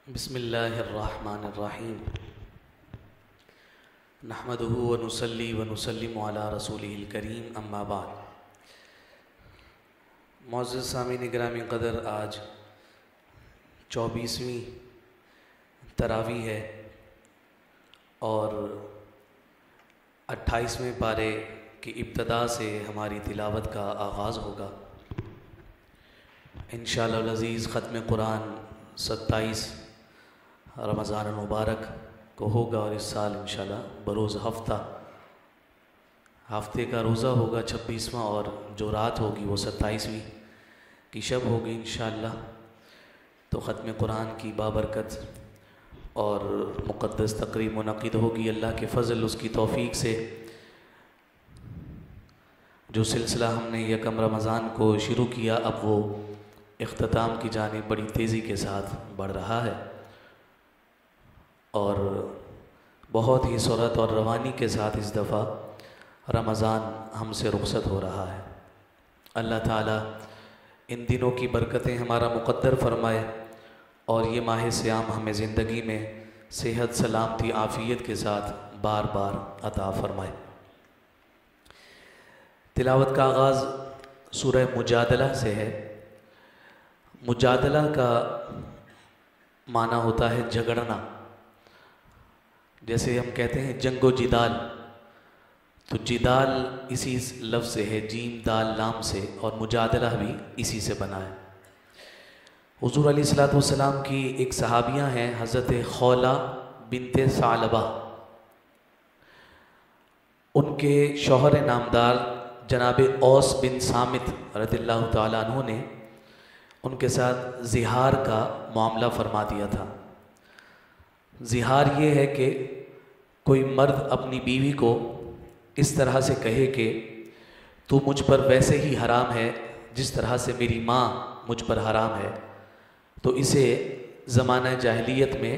بسم اللہ الرحمن الرحیم نحمدہ ونصلی ونسلم علی رسولہ الکریم اما بعد۔ معزز سامعین گرامی قدر، آج 24ویں تراویح ہے اور 28ویں پارے کی ابتدا سے ہماری تلاوت کا آغاز ہوگا۔ انشاءاللہ العزیز ختم قرآن 27 رمضان المبارک کو ہوگا، اور اس سال انشاءاللہ بروز ہفتے کا روزہ ہوگا 26واں، اور جو رات ہوگی وہ 27ویں کی شب ہوگی انشاءاللہ۔ تو ختم قرآن کی بابرکت اور مقدس تقریب منعقد ہوگی اللہ کے فضل، اس کی توفیق سے۔ جو سلسلہ ہم نے یکم رمضان کو شروع کیا، اب وہ اختتام کی جانب بڑی تیزی کے ساتھ بڑھ رہا ہے، اور بہت ہی سرعت اور روانی کے ساتھ اس دفعہ رمضان ہم سے رخصت ہو رہا ہے۔ اللہ تعالیٰ ان دنوں کی برکتیں ہمارا مقدر فرمائے، اور یہ ماہ صیام ہمیں زندگی میں صحت، سلامتی، عافیت کے ساتھ بار بار عطا فرمائے۔ تلاوت کا آغاز سورہ مجادلہ سے ہے۔ مجادلہ کا معنی ہوتا ہے جھگڑنا، جیسے ہم کہتے ہیں جنگ و جدال، تو جدال اسی لفظ سے ہے، جیم دال لام سے، اور مجادلہ بھی اسی سے بنا ہے۔ حضور علیہ الصلوۃ والسلام کی ایک صحابیاں ہیں، حضرت خولہ بنت ثعلبہ۔ ان کے شوہر نامدار جناب اوس بن صامت رضی اللہ تعالیٰ عنہ نے ان کے ساتھ زہار کا معاملہ فرما دیا تھا۔ زہار یہ ہے کہ کوئی مرد اپنی بیوی کو اس طرح سے کہے کہ تو مجھ پر ویسے ہی حرام ہے جس طرح سے میری ماں مجھ پر حرام ہے، تو اسے زمانہ جاہلیت میں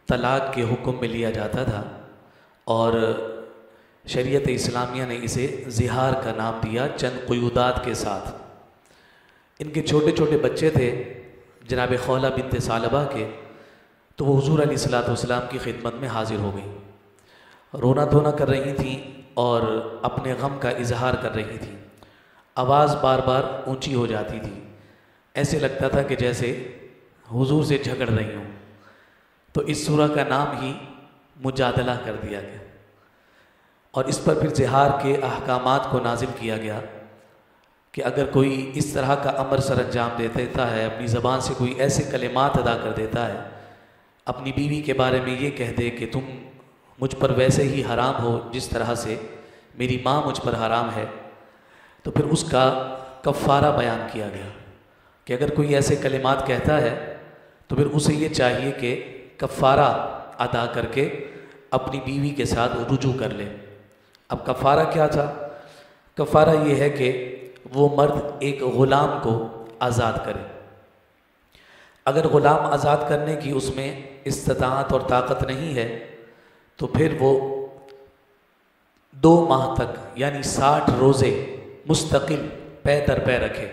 طلاق کے حکم میں لیا جاتا تھا، اور شریعت اسلامیہ نے اسے زہار کا نام دیا چند قیودات کے ساتھ۔ ان کے چھوٹے چھوٹے بچے تھے جناب خولہ بنت ثعلبہ کے، تو وہ حضور علیہ الصلوۃ والسلام کی خدمت میں حاضر ہو گئیں، رونا دھونا کر رہی تھیں اور اپنے غم کا اظہار کر رہی تھیں۔ آواز بار بار اونچی ہو جاتی تھی، ایسے لگتا تھا کہ جیسے حضور سے جھگڑ رہی ہوں، تو اس سورہ کا نام ہی مجادلہ کر دیا گیا، اور اس پر پھر زہار کے احکامات کو نازل کیا گیا کہ اگر کوئی اس طرح کا امر سر انجام دے دیتا ہے، اپنی زبان سے کوئی ایسے کلمات ادا کر دیتا ہے، اپنی بیوی کے بارے میں یہ کہہ دے کہ تم مجھ پر ویسے ہی حرام ہو جس طرح سے میری ماں مجھ پر حرام ہے، تو پھر اس کا کفارہ بیان کیا گیا کہ اگر کوئی ایسے کلمات کہتا ہے تو پھر اسے یہ چاہیے کہ کفارہ ادا کر کے اپنی بیوی کے ساتھ رجوع کر لے۔ اب کفارہ کیا تھا؟ کفارہ یہ ہے کہ وہ مرد ایک غلام کو آزاد کرے۔ اگر غلام آزاد کرنے کی اس میں استطاعت اور طاقت نہیں ہے تو پھر وہ 2 ماہ تک یعنی 60 روزے مستقل پے در پے رکھے۔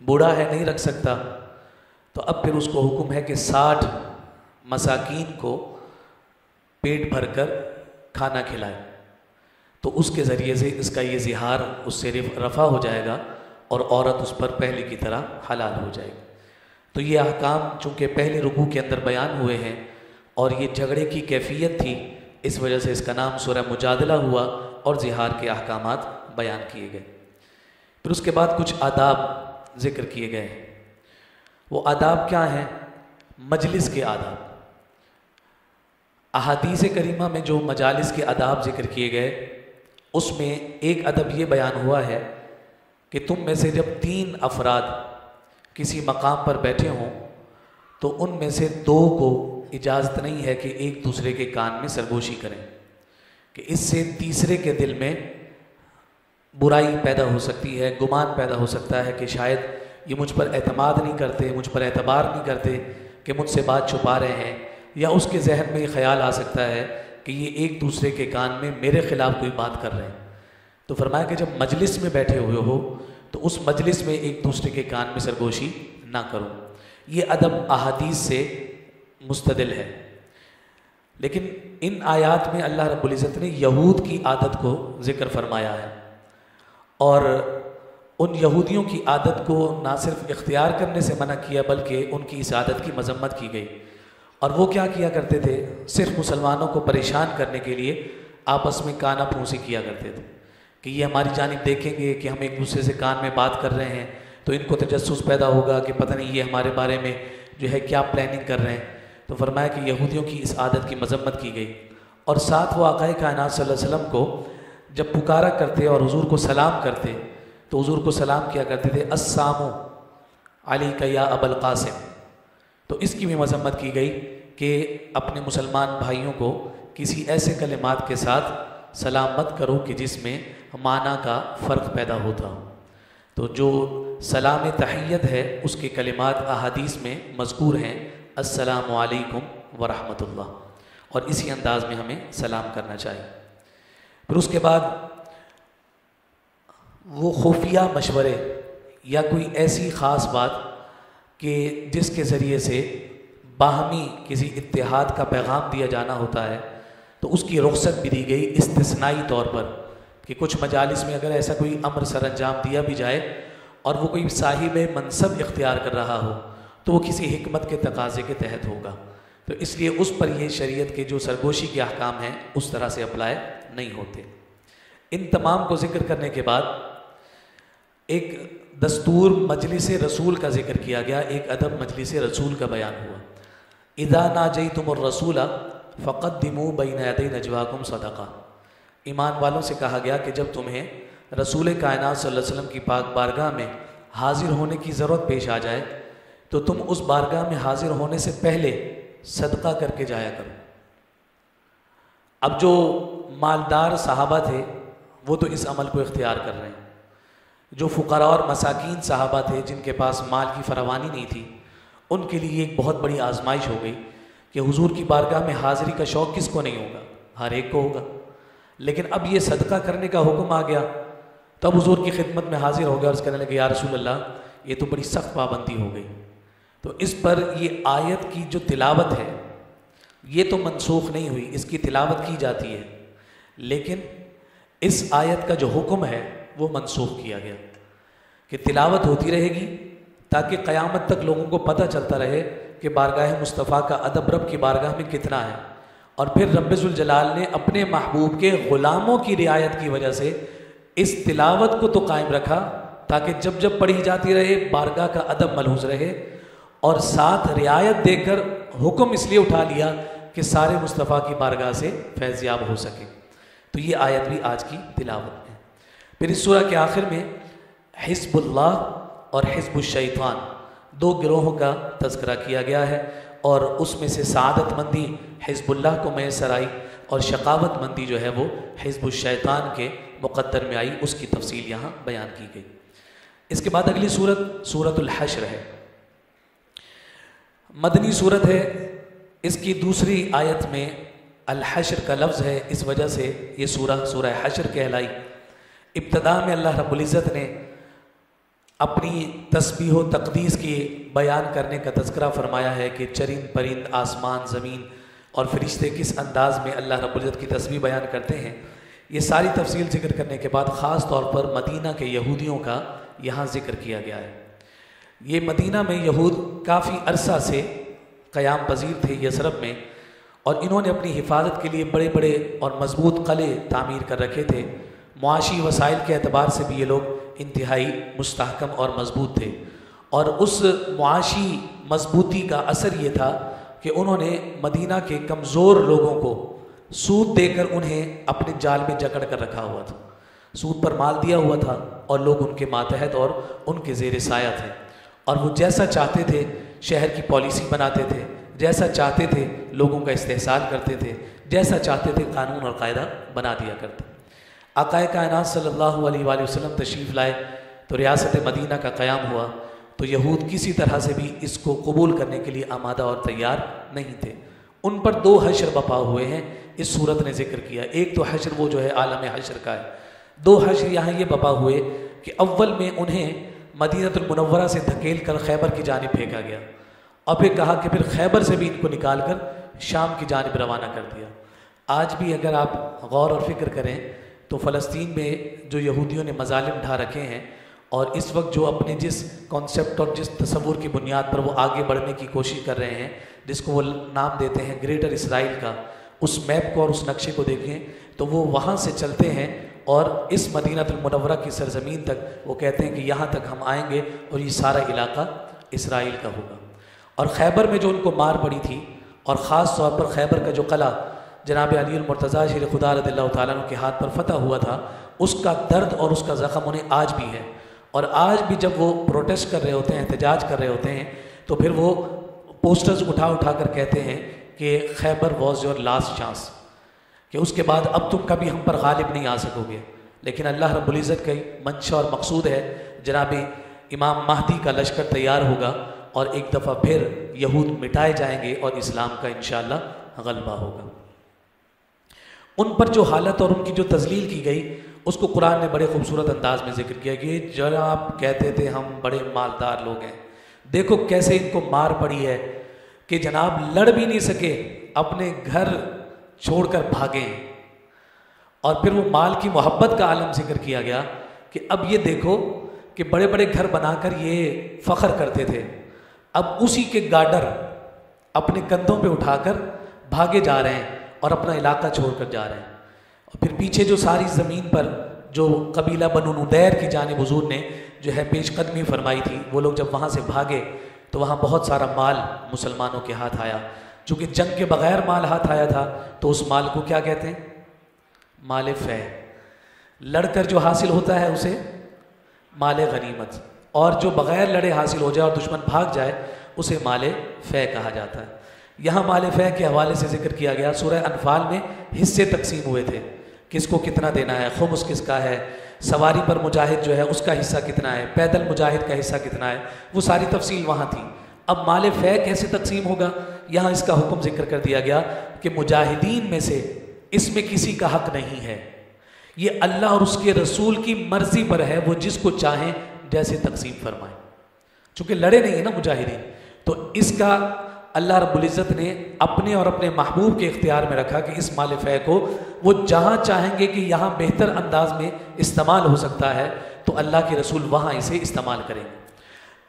بوڑھا ہے، نہیں رکھ سکتا، تو اب پھر اس کو حکم ہے کہ 60 مساکین کو پیٹ بھر کر کھانا کھلائے، تو اس کے ذریعے سے اس کا یہ زہار اس سے رفع ہو جائے گا، اور عورت اس پر پہلے کی طرح حلال ہو جائے گی۔ تو یہ احکام چونکہ پہلے رکوع کے اندر بیان ہوئے ہیں، اور یہ جھگڑے کی کیفیت تھی، اس وجہ سے اس کا نام سورہ مجادلہ ہوا، اور زہار کے احکامات بیان کیے گئے۔ پھر اس کے بعد کچھ آداب ذکر کیے گئے۔ وہ آداب کیا ہیں؟ مجلس کے آداب۔ احادیث کریمہ میں جو مجالس کے آداب ذکر کیے گئے، اس میں ایک ادب یہ بیان ہوا ہے کہ تم میں سے جب 3 افراد کسی مقام پر بیٹھے ہوں تو ان میں سے 2 کو اجازت نہیں ہے کہ ایک دوسرے کے کان میں سرگوشی کریں، کہ اس سے تیسرے کے دل میں برائی پیدا ہو سکتی ہے، گمان پیدا ہو سکتا ہے کہ شاید یہ مجھ پر اعتماد نہیں کرتے، مجھ پر اعتبار نہیں کرتے، کہ مجھ سے بات چھپا رہے ہیں، یا اس کے ذہن میں یہ خیال آ سکتا ہے کہ یہ ایک دوسرے کے کان میں میرے خلاف کوئی بات کر رہے ہیں۔ تو فرمایا کہ جب مجلس میں بیٹھے ہوئے ہو تو اس مجلس میں ایک دوسرے کے کان میں سرگوشی نہ کرو۔ یہ ادب احادیث سے مستدل ہے۔ لیکن ان آیات میں اللہ رب العزت نے یہود کی عادت کو ذکر فرمایا ہے، اور ان یہودیوں کی عادت کو نہ صرف اختیار کرنے سے منع کیا بلکہ ان کی اس عادت کی مذمت کی گئی۔ اور وہ کیا کیا کرتے تھے؟ صرف مسلمانوں کو پریشان کرنے کے لیے آپس میں کانا پھونسی کیا کرتے تھے کہ یہ ہماری جانب دیکھیں گے کہ ہم ایک دوسرے سے کان میں بات کر رہے ہیں تو ان کو تجسس پیدا ہوگا کہ پتہ نہیں یہ ہمارے بارے میں جو ہے کیا پلاننگ کر رہے ہیں۔ تو فرمایا کہ یہودیوں کی اس عادت کی مذمت کی گئی، اور ساتھ وہ آقا کائنات صلی اللہ علیہ وسلم کو جب پکارا کرتے اور حضور کو سلام کرتے تو حضور کو سلام کیا کرتے تھے السلام علیک یا ابا القاسم۔ تو اس کی بھی مذمت کی گئی کہ اپنے مسلمان بھائیوں کو کسی ایسے کلمات کے ساتھ سلام مت کرو کہ جس میں معنی کا فرق پیدا ہوتا ہو۔ تو جو سلام تحیت ہے اس کے کلمات احادیث میں مذکور ہیں، السلام علیکم ورحمۃ اللہ، اور اسی انداز میں ہمیں سلام کرنا چاہیے۔ پھر اس کے بعد وہ خفیہ مشورے یا کوئی ایسی خاص بات کہ جس کے ذریعے سے باہمی کسی اتحاد کا پیغام دیا جانا ہوتا ہے، تو اس کی رخصت بھی دی گئی استثنائی طور پر کہ کچھ مجالس میں اگر ایسا کوئی امر سر انجام دیا بھی جائے اور وہ کوئی صاحب منصب اختیار کر رہا ہو تو وہ کسی حکمت کے تقاضے کے تحت ہوگا، تو اس لیے اس پر یہ شریعت کے جو سرگوشی کے احکام ہیں اس طرح سے اپلائی نہیں ہوتے۔ ان تمام کو ذکر کرنے کے بعد ایک دستور مجلس رسول کا ذکر کیا گیا، ایک ادب مجلس رسول کا بیان ہوا۔ اذا ناجیتم الرسول فقدموا بین یدی نجواکم صدقہ، ایمان والوں سے کہا گیا کہ جب تمہیں رسول کائنات صلی اللہ علیہ وسلم کی پاک بارگاہ میں حاضر ہونے کی ضرورت پیش آ جائے تو تم اس بارگاہ میں حاضر ہونے سے پہلے صدقہ کر کے جایا کرو۔ اب جو مالدار صحابہ تھے وہ تو اس عمل کو اختیار کر رہے ہیں، جو فقراء اور مساکین صحابہ تھے جن کے پاس مال کی فراوانی نہیں تھی ان کے لیے ایک بہت بڑی آزمائش ہو گئی کہ حضور کی بارگاہ میں حاضری کا شوق کس کو نہیں ہوگا؟ ہر ایک کو ہوگا، لیکن اب یہ صدقہ کرنے کا حکم آ گیا، تب حضور کی خدمت میں حاضر ہو گیا اور اس کہنے لگے یا رسول اللہ یہ تو بڑی سخت پابندی ہو گئی۔ تو اس پر یہ آیت کی جو تلاوت ہے یہ تو منسوخ نہیں ہوئی، اس کی تلاوت کی جاتی ہے، لیکن اس آیت کا جو حکم ہے وہ منسوخ کیا گیا کہ تلاوت ہوتی رہے گی تاکہ قیامت تک لوگوں کو پتہ چلتا رہے کہ بارگاہ مصطفیٰ کا ادب رب کی بارگاہ میں کتنا ہے، اور پھر رب ذوالجلال نے اپنے محبوب کے غلاموں کی رعایت کی وجہ سے اس تلاوت کو تو قائم رکھا تاکہ جب جب پڑھی جاتی رہے بارگاہ کا ادب ملحوظ رہے، اور ساتھ رعایت دے کر حکم اس لیے اٹھا لیا کہ سارے مصطفیٰ کی بارگاہ سے فیض یاب ہو سکے۔ تو یہ آیت بھی آج کی تلاوت ہے۔ پھر اس سورہ کے آخر میں حزب اللہ اور حزب الشیطان دو گروہوں کا تذکرہ کیا گیا ہے، اور اس میں سے سعادت مندی حزب اللہ کو میسر آئی اور شقاوت مندی جو ہے وہ حزب الشیطان کے مقدر میں آئی، اس کی تفصیل یہاں بیان کی گئی۔ اس کے بعد اگلی سورت سورۃ الحشر ہے، مدنی سورت ہے، اس کی دوسری آیت میں الحشر کا لفظ ہے، اس وجہ سے یہ سورہ حشر کہلائی۔ ابتدا میں اللہ رب العزت نے اپنی تسبیح و تقدیس کی بیان کرنے کا تذکرہ فرمایا ہے کہ چرند پرند آسمان زمین اور فرشتے کس انداز میں اللہ رب العزت کی تسبیح بیان کرتے ہیں۔ یہ ساری تفصیل ذکر کرنے کے بعد خاص طور پر مدینہ کے یہودیوں کا یہاں ذکر کیا گیا ہے۔ یہ مدینہ میں یہود کافی عرصہ سے قیام پذیر تھے یثرب میں، اور انہوں نے اپنی حفاظت کے لیے بڑے بڑے اور مضبوط قلعے تعمیر کر رکھے تھے۔ معاشی وسائل کے اعتبار سے بھی یہ لوگ انتہائی مستحکم اور مضبوط تھے، اور اس معاشی مضبوطی کا اثر یہ تھا کہ انہوں نے مدینہ کے کمزور لوگوں کو سود دے کر انہیں اپنے جال میں جکڑ کر رکھا ہوا تھا، سود پر مال دیا ہوا تھا اور لوگ ان کے ماتحت اور ان کے زیر سایہ تھے، اور وہ جیسا چاہتے تھے شہر کی پالیسی بناتے تھے، جیسا چاہتے تھے لوگوں کا استحصال کرتے تھے، جیسا چاہتے تھے قانون اور قاعدہ بنا دیا کرتے۔ آقا کائنات صلی اللہ علیہ وآلہ وسلم تشریف لائے تو ریاست مدینہ کا قیام ہوا، تو یہود کسی طرح سے بھی اس کو قبول کرنے کے لیے آمادہ اور تیار نہیں تھے۔ ان پر دو حشر بپا ہوئے ہیں، اس صورت نے ذکر کیا۔ ایک تو حشر وہ جو ہے عالم حشر کا ہے، دو حشر یہاں یہ بپا ہوئے کہ اول میں انہیں مدینہ المنورہ سے دھکیل کر خیبر کی جانب پھینکا گیا، اور پھر کہا کہ پھر خیبر سے بھی ان کو نکال کر شام کی جانب روانہ کر دیا۔ آج بھی اگر آپ غور اور فکر کریں تو فلسطین میں جو یہودیوں نے مظالم ڈھا رکھے ہیں، اور اس وقت جو اپنے جس کانسیپٹ اور جس تصور کی بنیاد پر وہ آگے بڑھنے کی کوشش کر رہے ہیں، جس کو وہ نام دیتے ہیں گریٹر اسرائیل کا، اس میپ کو اور اس نقشے کو دیکھیں تو وہ وہاں سے چلتے ہیں اور اس مدینہ المنورہ کی سرزمین تک وہ کہتے ہیں کہ یہاں تک ہم آئیں گے اور یہ سارا علاقہ اسرائیل کا ہوگا۔ اور خیبر میں جو ان کو مار پڑی تھی، اور خاص طور پر خیبر کا جو قلعہ جناب علی المرتضیٰ شیر خدا رضی اللہ تعالیٰ عنہ کے ہاتھ پر فتح ہوا تھا، اس کا درد اور اس کا زخم انہیں آج بھی ہے۔ اور آج بھی جب وہ پروٹیسٹ کر رہے ہوتے ہیں، احتجاج کر رہے ہوتے ہیں، تو پھر وہ پوسٹرز اٹھا کر کہتے ہیں کہ خیبر واز یور لاسٹ چانس، کہ اس کے بعد اب تم کبھی ہم پر غالب نہیں آ سکو گے۔ لیکن اللہ رب العزت کا منشا اور مقصود ہے، جناب امام مہدی کا لشکر تیار ہوگا اور ایک دفعہ پھر یہود مٹائے جائیں گے اور اسلام کا انشاءاللہ غلبہ ہوگا۔ ان پر جو حالت اور ان کی جو تذلیل کی گئی، اس کو قرآن نے بڑے خوبصورت انداز میں ذکر کیا کہ جناب کہتے تھے ہم بڑے مالدار لوگ ہیں، دیکھو کیسے ان کو مار پڑی ہے کہ جناب لڑ بھی نہیں سکے، اپنے گھر چھوڑ کر بھاگے۔ اور پھر وہ مال کی محبت کا عالم ذکر کیا گیا کہ اب یہ دیکھو کہ بڑے بڑے گھر بنا کر یہ فخر کرتے تھے، اب اسی کے گارڈر اپنے کندھوں پہ اٹھا کر بھاگے جا رہے ہیں اور اپنا علاقہ چھوڑ کر جا رہے ہیں۔ اور پھر پیچھے جو ساری زمین پر جو قبیلہ بنو نضیر کی جانب حضور نے جو ہے پیش قدمی فرمائی تھی، وہ لوگ جب وہاں سے بھاگے تو وہاں بہت سارا مال مسلمانوں کے ہاتھ آیا۔ چونکہ جنگ کے بغیر مال ہاتھ آیا تھا تو اس مال کو کیا کہتے ہیں؟ مال فے۔ لڑ کر جو حاصل ہوتا ہے اسے مال غنیمت، اور جو بغیر لڑے حاصل ہو جائے اور دشمن بھاگ جائے اسے مال فے کہا جاتا ہے۔ یہاں مال فے کے حوالے سے ذکر کیا گیا، سورہ انفال میں حصے تقسیم ہوئے تھے، کس کو کتنا دینا ہے، خمس کس کا ہے، سواری پر مجاہد جو ہے اس کا حصہ کتنا ہے، پیدل مجاہد کا حصہ کتنا ہے، وہ ساری تفصیل وہاں تھی۔ اب مال فے کیسے تقسیم ہوگا، یہاں اس کا حکم ذکر کر دیا گیا کہ مجاہدین میں سے اس میں کسی کا حق نہیں ہے، یہ اللہ اور اس کے رسول کی مرضی پر ہے، وہ جس کو چاہیں جیسے تقسیم فرمائیں۔ چونکہ لڑے نہیں ہیں نا مجاہدین، تو اس کا اللہ رب العزت نے اپنے اور اپنے محبوب کے اختیار میں رکھا کہ اس مال فے کو وہ جہاں چاہیں گے کہ یہاں بہتر انداز میں استعمال ہو سکتا ہے تو اللہ کے رسول وہاں اسے استعمال کریں گے۔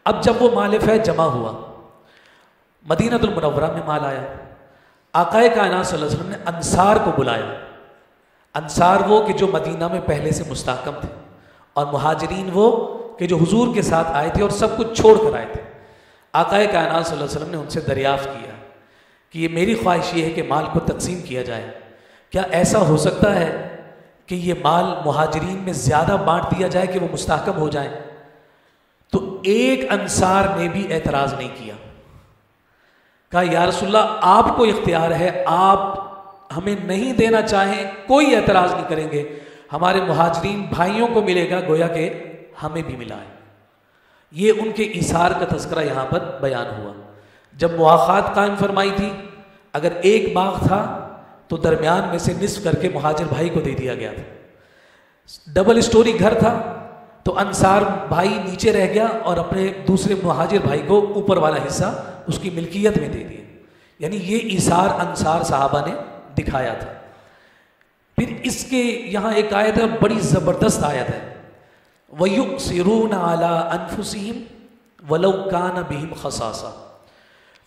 اب جب وہ مال فے جمع ہوا، مدینہ المنورہ میں مال آیا، آقا کائنات صلی اللہ علیہ وسلم نے انصار کو بلایا۔ انصار وہ کہ جو مدینہ میں پہلے سے مستحکم تھے، اور مہاجرین وہ کہ جو حضور کے ساتھ آئے تھے اور سب کچھ چھوڑ کر آئے تھے۔ آقا کائنات صلی اللہ علیہ وسلم نے ان سے دریافت کیا کہ یہ میری خواہش یہ ہے کہ مال کو تقسیم کیا جائے، کیا ایسا ہو سکتا ہے کہ یہ مال مہاجرین میں زیادہ بانٹ دیا جائے کہ وہ مستحکم ہو جائیں؟ تو ایک انصار نے بھی اعتراض نہیں کیا، کہا یا رسول اللہ آپ کو اختیار ہے، آپ ہمیں نہیں دینا چاہیں کوئی اعتراض نہیں کریں گے، ہمارے مہاجرین بھائیوں کو ملے گا گویا کہ ہمیں بھی ملا ہے۔ یہ ان کے ایثار کا تذکرہ یہاں پر بیان ہوا۔ جب مواخات قائم فرمائی تھی، اگر ایک باغ تھا تو درمیان میں سے نصف کر کے مہاجر بھائی کو دے دیا گیا تھا۔ ڈبل سٹوری گھر تھا تو انصار بھائی نیچے رہ گیا اور اپنے دوسرے مہاجر بھائی کو اوپر والا حصہ اس کی ملکیت میں دے دیا۔ یعنی یہ ایثار انصار صحابہ نے دکھایا تھا۔ پھر اس کے یہاں ایک آیت ہے، بڑی زبردست آیت ہے، وَيُؤْثِرُونَ عَلَىٰ أَنفُسِهِمْ وَلَوْ كَانَ بِهِمْ خَصَاصَةٌ،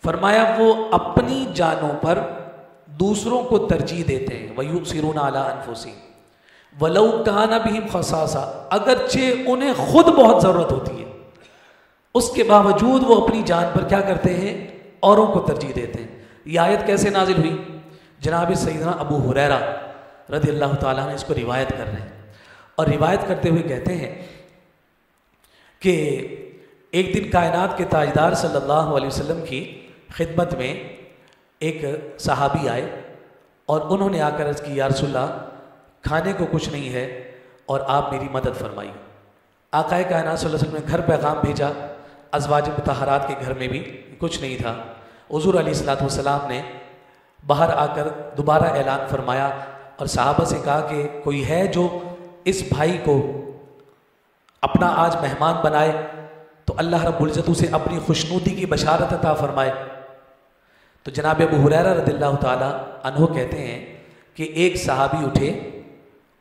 فرمایا وہ اپنی جانوں پر دوسروں کو ترجیح دیتے ہیں۔ وَيُؤْثِرُونَ عَلَىٰ أَنفُسِهِمْ وَلَوْ كَانَ بِهِمْ خَصَاصَةٌ، اگرچہ انہیں خود بہت ضرورت ہوتی ہے، اس کے باوجود وہ اپنی جان پر کیا کرتے ہیں؟ اوروں کو ترجیح دیتے ہیں۔ یہ آیت کیسے نازل ہوئی؟ جناب سیدنا ابو ہریرہ رضی اللہ تعالیٰ نے اس کو روایت کر رہے ہیں، اور روایت کرتے ہوئے کہتے ہیں کہ ایک دن کائنات کے تاجدار صلی اللہ علیہ وسلم کی خدمت میں ایک صحابی آئے اور انہوں نے آ کر عرض کی یا رسول اللہ کھانے کو کچھ نہیں ہے اور آپ میری مدد فرمائیے۔ آقا کائنات صلی اللہ علیہ وسلم نے گھر پیغام بھیجا، ازواج مطہرات کے گھر میں بھی کچھ نہیں تھا۔ حضور علیہ الصلوۃ والسلام نے باہر آ کر دوبارہ اعلان فرمایا اور صحابہ سے کہا کہ کوئی ہے جو اس بھائی کو اپنا آج مہمان بنائے؟ تو اللہ رب العزت اسے اپنی خوشنودی کی بشارت عطا فرمائے۔ تو جناب ابو ہریرہ رضی اللہ تعالیٰ عنہ کہتے ہیں کہ ایک صحابی اٹھے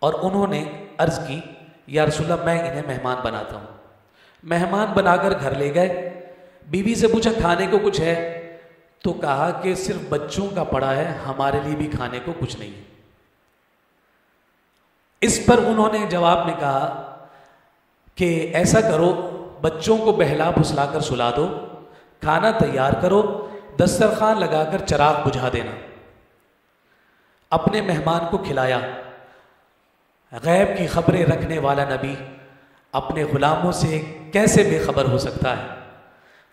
اور انہوں نے عرض کی یا رسول اللہ میں انہیں مہمان بناتا ہوں۔ مہمان بنا کر گھر لے گئے، بیوی سے پوچھا کھانے کو کچھ ہے؟ تو کہا کہ صرف بچوں کا پڑا ہے، ہمارے لیے بھی کھانے کو کچھ نہیں ہے۔ اس پر انہوں نے جواب میں کہا کہ ایسا کرو، بچوں کو بہلا پھسلا کر سلا دو، کھانا تیار کرو، دسترخوان لگا کر چراغ بجھا دینا۔ اپنے مہمان کو کھلایا۔ غیب کی خبریں رکھنے والا نبی اپنے غلاموں سے کیسے بے خبر ہو سکتا ہے؟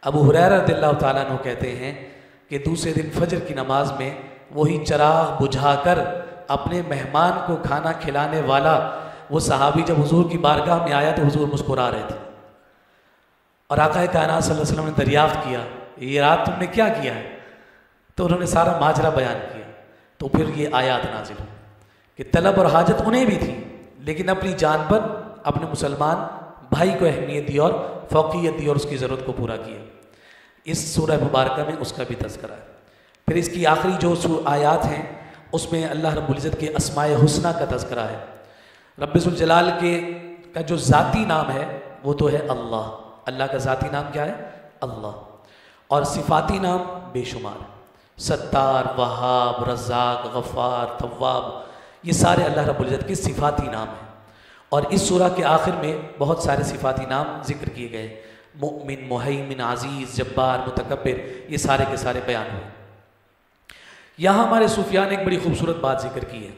ابو ہریرہ رضی اللہ تعالیٰ عنہ کہتے ہیں کہ دوسرے دن فجر کی نماز میں وہی چراغ بجھا کر اپنے مہمان کو کھانا کھلانے والا وہ صحابی جب حضور کی بارگاہ میں آیا تو حضور مسکرا رہے تھے، اور آقا کائنات صلی اللہ علیہ وسلم نے دریافت کیا یہ رات تم نے کیا کیا ہے؟ تو انہوں نے سارا ماجرا بیان کیا۔ تو پھر یہ آیات نازل ہوئی کہ طلب اور حاجت انہیں بھی تھی، لیکن اپنی جان پر اپنے مسلمان بھائی کو اہمیت دی اور فوقیت دی اور اس کی ضرورت کو پورا کیا۔ اس سورہ مبارکہ میں اس کا بھی تذکرہ ہے۔ پھر اس کی آخری جو آیات ہیں اس میں اللہ رب العزت کے اسماء حسنہ کا تذکرہ ہے۔ رب ذوالجلال کا جو ذاتی نام ہے وہ تو ہے اللہ، اللہ کا ذاتی نام کیا ہے؟ اللہ، اور صفاتی نام بے شمار، ستار، وہاب، رزاق، غفار، تواب، یہ سارے اللہ رب العزت کے صفاتی نام ہیں۔ اور اس سورہ کے آخر میں بہت سارے صفاتی نام ذکر کیے گئے، مؤمن، مہیمن، عزیز، جبار، متکبر، یہ سارے کے سارے بیان ہوئے۔ یہاں ہمارے صوفیاء نے ایک بڑی خوبصورت بات ذکر کی ہے۔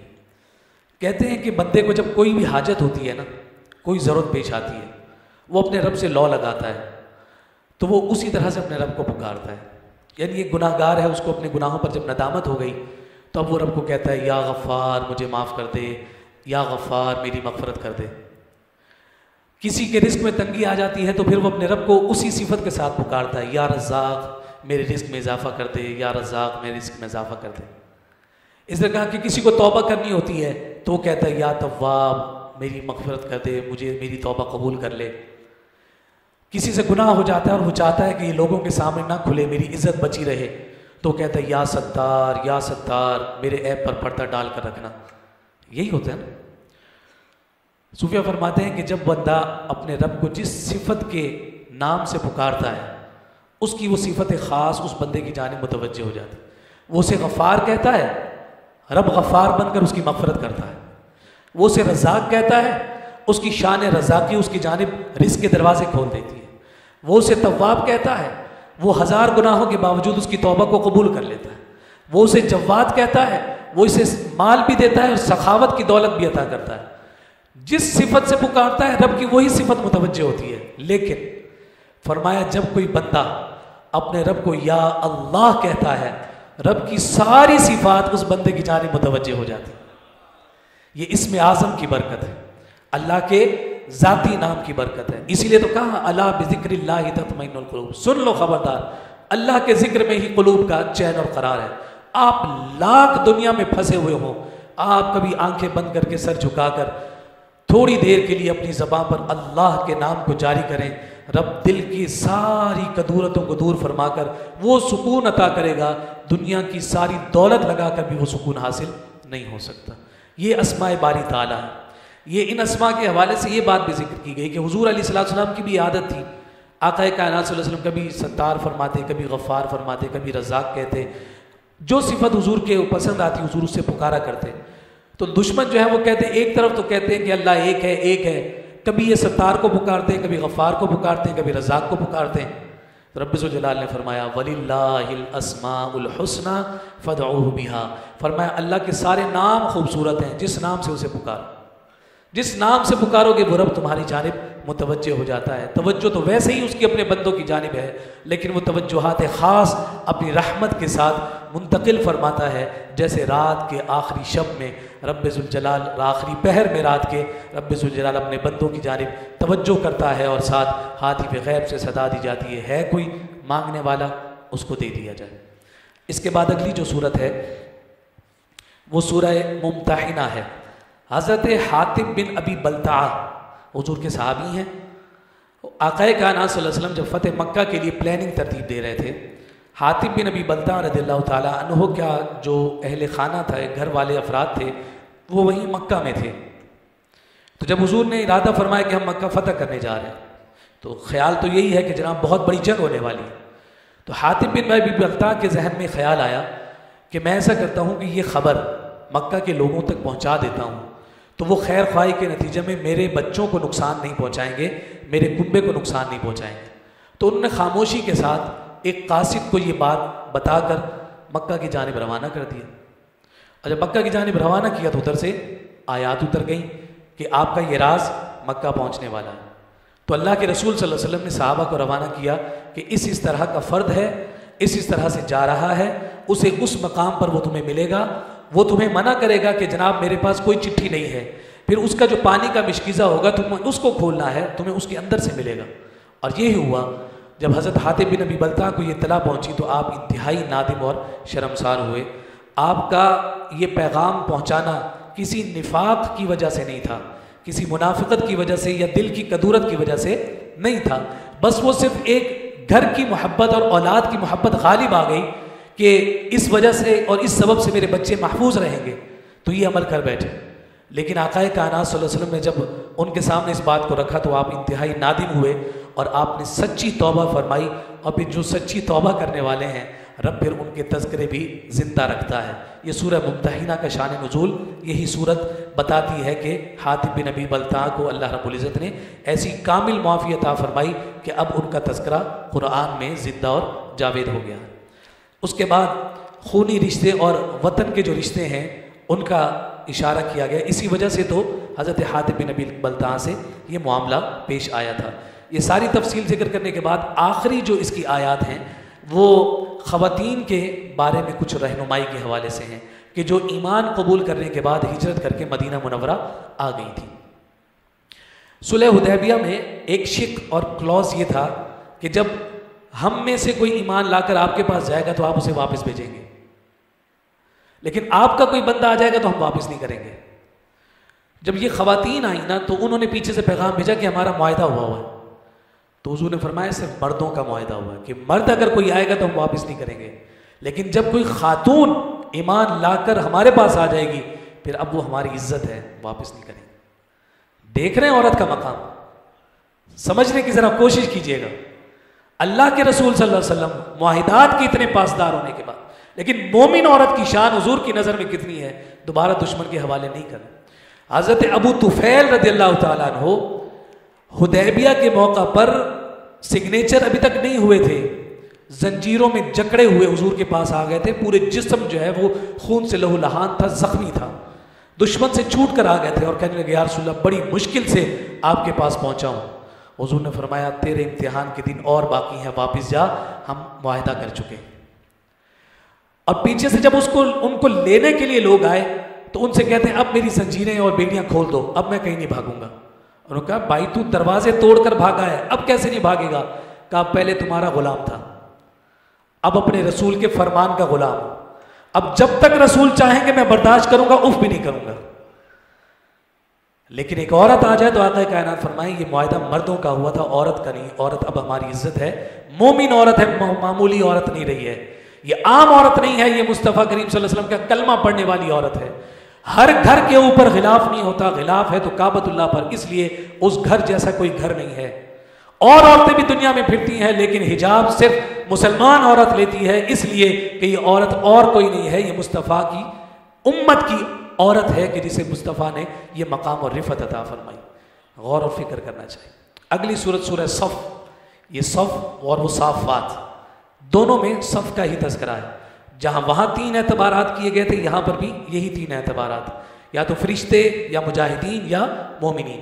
کہتے ہیں کہ بندے کو جب کوئی بھی حاجت ہوتی ہے نا، کوئی ضرورت پیش آتی ہے، وہ اپنے رب سے لو لگاتا ہے تو وہ اسی طرح سے اپنے رب کو پکارتا ہے۔ یعنی یہ گناہ گار ہے، اس کو اپنے گناہوں پر جب ندامت ہو گئی تو اب وہ رب کو کہتا ہے یا غفار مجھے معاف کر دے، یا غفار میری مغفرت کر دے۔ کسی کے رزق میں تنگی آ جاتی ہے تو پھر وہ اپنے رب کو اسی صفت کے ساتھ پکارتا ہے، یا رزاق میرے رزق میں اضافہ کر دے، یا رزاق میرے رزق میں اضافہ کر دے۔ اس طرح کہا کہ کسی کو توبہ کرنی ہوتی ہے تو وہ کہتا ہے یا تواب میری مغفرت کر دے، مجھے میری توبہ قبول کر لے۔ کسی سے گناہ ہو جاتا ہے اور وہ چاہتا ہے کہ یہ لوگوں کے سامنے نہ کھلے، میری عزت بچی رہے، تو کہتا ہے یا ستار، یا ستار میرے عیب پر پردہ ڈال کر رکھنا۔ یہی ہوتا ہے نا۔ صوفیہ فرماتے ہیں کہ جب بندہ اپنے رب کو جس صفت کے نام سے پکارتا ہے اس کی وہ صفت خاص اس بندے کی جانب متوجہ ہو جاتی ہے۔ وہ اسے غفار کہتا ہے، رب غفار بن کر اس کی مغفرت کرتا ہے۔ وہ اسے رزاق کہتا ہے، اس کی شان رزاقی اس کی جانب رزق کے دروازے کھول دیتی ہے۔ وہ اسے تواب کہتا ہے، وہ 1000 گناہوں کے باوجود اس کی توبہ کو قبول کر لیتا ہے۔ وہ اسے جواد کہتا ہے، وہ اسے مال بھی دیتا ہے اور سخاوت کی دولت بھی عطا کرتا ہے۔ جس صفت سے پکارتا ہے رب کی وہی صفت متوجہ ہوتی ہے۔ لیکن فرمایا جب کوئی بندہ اپنے رب کو یا اللہ کہتا ہے، رب کی ساری صفات اس بندے کی جانب متوجہ ہو جاتی ہے۔ یہ اسم اعظم کی برکت ہے، اللہ کے ذاتی نام کی برکت ہے۔ اسی لیے تو کہا الا بذکر اللہ تطمئن القلوب، سن لو خبردار، اللہ کے ذکر میں ہی قلوب کا چین اور قرار ہے۔ آپ لاکھ دنیا میں پھنسے ہوئے ہوں، آپ کبھی آنکھیں بند کر کے سر جھکا کر تھوڑی دیر کے لیے اپنی زبان پر اللہ کے نام کو جاری کریں، رب دل کی ساری کدورتوں کو دور فرما کر وہ سکون عطا کرے گا، دنیا کی ساری دولت لگا کر بھی وہ سکون حاصل نہیں ہو سکتا۔ یہ اسماء باری تعالیٰ ہے۔ یہ ان اسماء کے حوالے سے یہ بات بھی ذکر کی گئی کہ حضور علیہ السلام کی بھی عادت تھی، آقا کائنات صلی اللہ علیہ وسلم کبھی ستار فرماتے، کبھی غفار فرماتے، کبھی رزاق کہتے، جو صفت حضور کے پسند آتی حضور اس سے پکارا کرتے۔ تو دشمن جو ہے وہ کہتے ایک طرف تو کہتے ہیں کہ اللہ ایک ہے ایک ہے، کبھی یہ ستار کو پکارتے ہیں، کبھی غفار کو پکارتے ہیں، کبھی رزاق کو پکارتے ہیں۔ تو رب ذوالجلال نے فرمایا وَلِلَّهِ الْأَسْمَاءُ الْحُسْنَى فَادْعُوهُ بِهَا، فرمایا اللہ کے سارے نام خوبصورت ہیں، جس نام سے اسے پکارو، جس نام سے پکارو گے وہ رب تمہاری جانب متوجہ ہو جاتا ہے۔ توجہ تو ویسے ہی اس کی اپنے بندوں کی جانب ہے، لیکن وہ توجہات خاص اپنی رحمت کے ساتھ منتقل فرماتا ہے، جیسے رات کے آخری شب میں رب ذوالجلال، آخری پہر میں رات کے رب ذوالجلال اپنے بندوں کی جانب توجہ کرتا ہے، اور ساتھ ہاتف غیب سے صدا دی جاتی ہے کوئی مانگنے والا اس کو دے دیا جائے۔ اس کے بعد اگلی جو صورت ہے وہ سورہ ممتحنہ ہے۔ حضرت حاتب بن ابی بلتعہ حضور کے صحابی ہیں، آقا کائنات صلی اللہ علیہ وسلم جب فتح مکہ کے لیے پلاننگ ترتیب دے رہے تھے، حاتب بن ابی بلتع رضی اللہ تعالیٰ عنہ کا جو اہل خانہ تھا، گھر والے افراد تھے، وہ وہیں مکہ میں تھے۔ تو جب حضور نے ارادہ فرمایا کہ ہم مکہ فتح کرنے جا رہے ہیں، تو خیال تو یہی ہے کہ جناب بہت بڑی جنگ ہونے والی ہے۔ تو حاتب بن ابی بلتع کے ذہن میں خیال آیا کہ میں ایسا کرتا ہوں کہ یہ خبر مکہ کے لوگوں تک پہنچا دیتا ہوں، تو وہ خیر خواہی کے نتیجے میں میرے بچوں کو نقصان نہیں پہنچائیں گے، میرے کنبے کو نقصان نہیں پہنچائیں گے۔ تو انہوں نے خاموشی کے ساتھ ایک قاصد کو یہ بات بتا کر مکہ کی جانب روانہ کر دیا، اور جب مکہ کی جانب روانہ کیا تو ادھر سے آیات اتر گئیں کہ آپ کا یہ راز مکہ پہنچنے والا ہے۔ تو اللہ کے رسول صلی اللہ علیہ وسلم نے صحابہ کو روانہ کیا کہ اس طرح کا فرد ہے، اس طرح سے جا رہا ہے، اسے اس مقام پر وہ تمہیں ملے گا، وہ تمہیں منع کرے گا کہ جناب میرے پاس کوئی چٹھی نہیں ہے، پھر اس کا جو پانی کا مشکیزہ ہوگا تمہیں اس کو کھولنا ہے، تمہیں اس کے اندر سے ملے گا۔ اور یہی ہوا، جب حضرت حاتب بن ابی بلتع کو یہ اطلاع پہنچی تو آپ انتہائی نادم اور شرمسار ہوئے۔ آپ کا یہ پیغام پہنچانا کسی نفاق کی وجہ سے نہیں تھا، کسی منافقت کی وجہ سے یا دل کی کدورت کی وجہ سے نہیں تھا، بس وہ صرف ایک گھر کی محبت اور اولاد کی محبت غالب آ گئی کہ اس وجہ سے اور اس سبب سے میرے بچے محفوظ رہیں گے، تو یہ عمل کر بیٹھے۔ لیکن آقا کائنات صلی اللہ علیہ وسلم نے جب ان کے سامنے اس بات کو رکھا تو آپ انتہائی نادم ہوئے اور آپ نے سچی توبہ فرمائی، اور پھر جو سچی توبہ کرنے والے ہیں رب پھر ان کے تذکرے بھی زندہ رکھتا ہے۔ یہ سورہ ممتحنہ کا شان نزول یہی صورت بتاتی ہے کہ حاتب بن ابی بلتع کو اللہ رب العزت نے ایسی کامل معافی عطا فرمائی کہ اب ان کا تذکرہ قرآن میں زندہ اور جاوید ہو گیا۔ اس کے بعد خونی رشتے اور وطن کے جو رشتے ہیں ان کا اشارہ کیا گیا، اسی وجہ سے تو حضرت حاتب بن ابی بلتع سے یہ معاملہ پیش آیا تھا۔ یہ ساری تفصیل ذکر کرنے کے بعد آخری جو اس کی آیات ہیں وہ خواتین کے بارے میں کچھ رہنمائی کے حوالے سے ہیں کہ جو ایمان قبول کرنے کے بعد ہجرت کر کے مدینہ منورہ آ گئی تھی۔ صلح حدیبیہ میں ایک شک اور کلوز یہ تھا کہ جب ہم میں سے کوئی ایمان لا کر آپ کے پاس جائے گا تو آپ اسے واپس بھیجیں گے، لیکن آپ کا کوئی بندہ آ جائے گا تو ہم واپس نہیں کریں گے۔ جب یہ خواتین آئیں نا تو انہوں نے پیچھے سے پیغام بھیجا کہ ہمارا معاہدہ ہوا ہے، تو حضور نے فرمایا صرف مردوں کا معاہدہ ہوا ہے کہ مرد اگر کوئی آئے گا تو ہم واپس نہیں کریں گے، لیکن جب کوئی خاتون ایمان لا کر ہمارے پاس آ جائے گی پھر اب وہ ہماری عزت ہے، واپس نہیں کریں گے۔ دیکھ رہے ہیں عورت کا مقام، سمجھنے کی ذرا کوشش کیجئے گا۔ اللہ کے رسول صلی اللہ علیہ وسلم معاہدات کے اتنے پاسدار ہونے کے بعد، لیکن مومن عورت کی شان حضور کی نظر میں کتنی ہے، دوبارہ دشمن کے حوالے نہیں کرنا۔ حضرت ابو طفیل رضی اللہ تعالیٰ عنہ حدیبیہ کے موقع پر سگنیچر ابھی تک نہیں ہوئے تھے، زنجیروں میں جکڑے ہوئے حضور کے پاس آ گئے تھے، پورے جسم جو ہے وہ خون سے لہو لہان تھا، زخمی تھا، دشمن سے چھوٹ کر آ گئے تھے اور کہنے لگے یا رسول اللہ بڑی مشکل سے آپ کے پاس پہنچا ہوں۔ حضور نے فرمایا تیرے امتحان کے دن اور باقی ہیں، واپس جا، ہم معاہدہ کر چکے۔ اور پیچھے سے جب ان کو لینے کے لیے لوگ آئے تو ان سے کہتے ہیں اب میری زنجیریں اور بیڑیاں کھول دو، اب میں کہیں نہیں بھاگوں گا۔ انہوں نے کہا بھائی تو دروازے توڑ کر بھاگا ہے، اب کیسے نہیں بھاگے گا؟ کہا پہلے تمہارا غلام تھا، اب اپنے رسول کے فرمان کا غلام ہوں، اب جب تک رسول چاہیں گے میں برداشت کروں گا، اف بھی نہیں کروں گا۔ لیکن ایک عورت آ جائے تو آقا کائنات فرمائیں یہ معاہدہ مردوں کا ہوا تھا، عورت کا نہیں، عورت اب ہماری عزت ہے، مومن عورت ہے، معمولی عورت نہیں رہی ہے، یہ عام عورت نہیں ہے، یہ مصطفیٰ کریم صلی اللہ علیہ وسلم کا کلمہ پڑھنے والی عورت ہے۔ ہر گھر کے اوپر غلاف نہیں ہوتا، غلاف ہے تو کعبۃ اللہ پر، اس لیے اس گھر جیسا کوئی گھر نہیں ہے۔ اور عورتیں بھی دنیا میں پھرتی ہیں لیکن حجاب صرف مسلمان عورت لیتی ہے، اس لیے کہ یہ عورت اور کوئی نہیں ہے، یہ مصطفیٰ کی امت کی عورت ہے کہ جسے مصطفیٰ نے یہ مقام اور رفعت عطا فرمائی۔ غور اور فکر کرنا چاہیے۔ اگلی سورت سورہ صف، یہ صف اور وہ صافات، دونوں میں صف کا ہی تذکرہ ہے۔ جہاں وہاں 3 اعتبارات کیے گئے تھے یہاں پر بھی یہی 3 اعتبارات، یا تو فرشتے یا مجاہدین یا مومنین،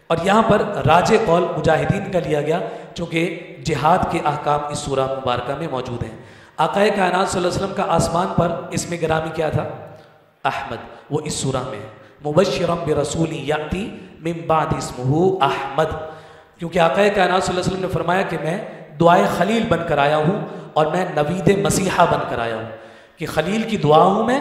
اور یہاں پر راج قول مجاہدین کا لیا گیا چونکہ جہاد کے احکام اس سورہ مبارکہ میں موجود ہیں۔ آقا کائنات صلی اللہ علیہ وسلم کا آسمان پر اسم گرامی کیا تھا؟ احمد، وہ اس سورہ میں ہے۔ مبشرا برسول یاتی من بعد اسمہ احمد، کیونکہ آقا کائنات صلی اللہ علیہ وسلم نے فرمایا کہ میں دعائے خلیل بن کر آیا ہوں اور میں نوید مسیحا بن کر آیا ہوں، کہ خلیل کی دعا ہوں میں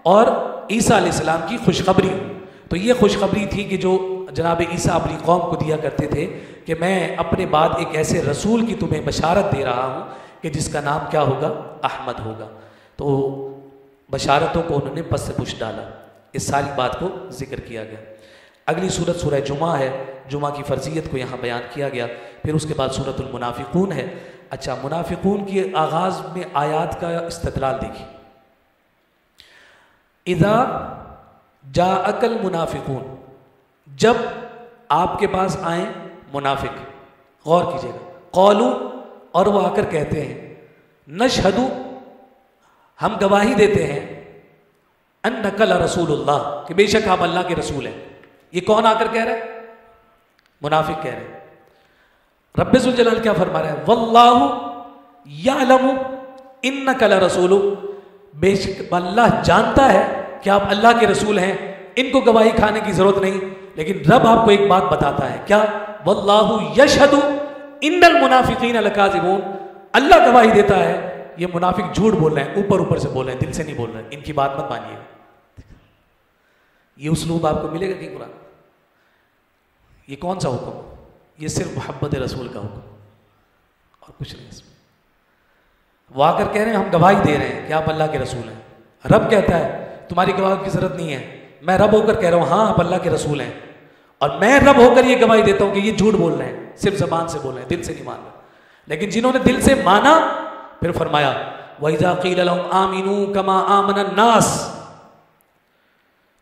اور عیسیٰ علیہ السلام کی خوشخبری ہوں۔ تو یہ خوشخبری تھی کہ جو جناب عیسیٰ اپنی قوم کو دیا کرتے تھے کہ میں اپنے بعد ایک ایسے رسول کی تمہیں بشارت دے رہا ہوں کہ جس کا نام کیا ہوگا؟ احمد ہوگا. تو بشارتوں کو انہوں نے پس سے پش ڈالا. اس ساری بات کو ذکر کیا گیا. اگلی صورت سورہ جمعہ ہے. جمعہ کی فرضیت کو یہاں بیان کیا گیا. پھر اس کے بعد سورۃ المنافقون ہے. اچھا، منافقون کی آغاز میں آیات کا استدلال دیکھیے. اذا جاءک المنافقون، جب آپ کے پاس آئیں منافق. غور کیجیے گا. قالوا، اور وہ آ کر کہتے ہیں، نشہد، ہم گواہی دیتے ہیں، انک لرسول اللہ، کہ بے شک آپ اللہ کے رسول ہیں. یہ کون آ کر کہہ رہا ہے؟ منافق کہہ رہے ہیں. رب ذوالجلال کیا فرما رہا ہے؟ واللہ یعلم انک لرسول، بے شک اللہ جانتا ہے کہ آپ اللہ کے رسول ہیں. ان کو گواہی کھانے کی ضرورت نہیں، لیکن رب آپ کو ایک بات بتاتا ہے. کیا؟ واللہ یشہد ان المنافقین لکاذبون، اللہ گواہی دیتا ہے یہ منافق جھوٹ بول رہے ہیں، اوپر اوپر سے بول رہے ہیں، دل سے نہیں بول رہے ہیں. ان کی بات مت مانیے. یہ اسلوب آپ کو ملے گا کہ قرآن؟ یہ کون سا حکم؟ یہ صرف محبت رسول کا حکم اور کچھ نہیں اس میں. وہ آ کر کہہ رہے ہیں ہم گواہی دے رہے ہیں کہ آپ اللہ کے رسول ہیں. رب کہتا ہے تمہاری گواہی کی ضرورت نہیں ہے، میں رب ہو کر کہہ رہا ہوں ہاں آپ اللہ کے رسول ہیں، اور میں رب ہو کر یہ گواہی دیتا ہوں کہ یہ جھوٹ بول رہے ہیں، صرف زبان سے بول رہے ہیں، دل سے نہیں مان رہے. لیکن جنہوں نے دل سے مانا، پھر فرمایا وَإِذَا قِيلَ لَهُمْ آمِنُوا كَمَا آمَنَ النَّاسِ،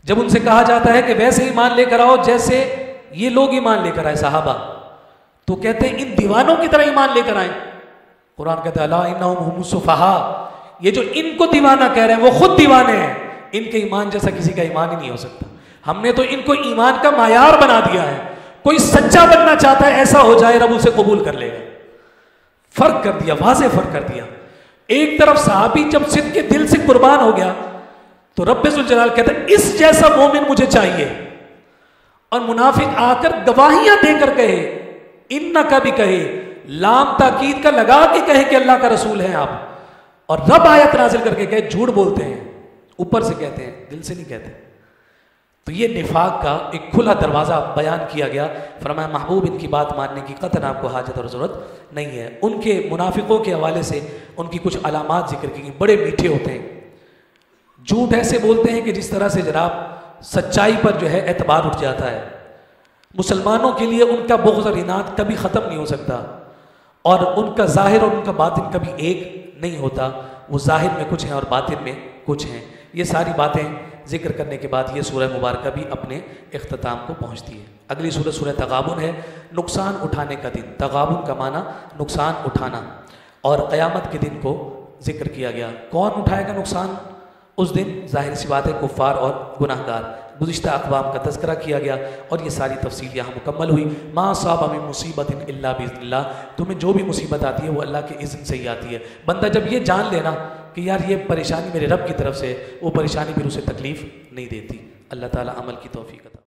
جب ان سے کہا جاتا ہے کہ ویسے ایمان لے کر آؤ جیسے یہ لوگ ایمان لے کر آئے صحابہ، تو کہتے ہیں ان دیوانوں کی طرح ایمان لے کر آئیں. قرآن کہتا ہے الا انہم هم السفہاء، یہ جو ان کو دیوانہ کہہ رہے ہیں وہ خود دیوانے ہیں. ان کے ایمان جیسا کسی کا ایمان ہی نہیں ہو سکتا. ہم نے تو ان کو ایمان کا معیار بنا دیا ہے. کوئی سچا بننا چاہتا ہے ایسا ہو جائے، رب اسے قبول کر لے گا. فرق کر دیا، واضح فرق کر دیا. ایک طرف صحابی جب صدق کے دل سے قربان ہو گیا تو رب ذوالجلال کہتا ہے اس جیسا مومن مجھے چاہیے. اور منافق آ کر گواہیاں دے کر کہے، انکا بھی کہے، لام تاکید کا لگا کے کہے کہ اللہ کا رسول ہیں آپ، اور رب آیت نازل کر کے کہے جھوٹ بولتے ہیں، اوپر سے کہتے ہیں، دل سے نہیں کہتے. تو یہ نفاق کا ایک کھلا دروازہ بیان کیا گیا. فرمایا محبوب ان کی بات ماننے کی قطعاً آپ کو حاجت اور ضرورت نہیں ہے. ان کے منافقوں کے حوالے سے ان کی کچھ علامات ذکر کی گئی. بڑے میٹھے ہوتے ہیں، جھوٹ ایسے بولتے ہیں کہ جس طرح سے جناب سچائی پر جو ہے اعتبار اٹھ جاتا ہے. مسلمانوں کے لیے ان کا بغض اور عناد کبھی ختم نہیں ہو سکتا، اور ان کا ظاہر اور ان کا باطن کبھی ایک نہیں ہوتا. وہ ظاہر میں کچھ ہیں اور باطن میں کچھ ہیں. یہ ساری باتیں ذکر کرنے کے بعد یہ سورہ مبارکہ بھی اپنے اختتام کو پہنچتی ہے. اگلی سورہ سورہ تغابن ہے، نقصان اٹھانے کا دن. تغابن کا معنی نقصان اٹھانا، اور قیامت کے دن کو ذکر کیا گیا. کون اٹھائے گا نقصان اس دن؟ ظاہر سی بات ہے کفار اور گناہ گار. گزشتہ اقوام کا تذکرہ کیا گیا اور یہ ساری تفصیل یہاں مکمل ہوئی. ما اصاب من مصیبت الا باذن اللہ، تمہیں جو بھی مصیبت آتی ہے وہ اللہ کے اذن سے ہی آتی ہے. بندہ جب یہ جان لینا کہ یار یہ پریشانی میرے رب کی طرف سے، وہ پریشانی پھر اسے تکلیف نہیں دیتی. اللہ تعالیٰ عمل کی توفیق عطا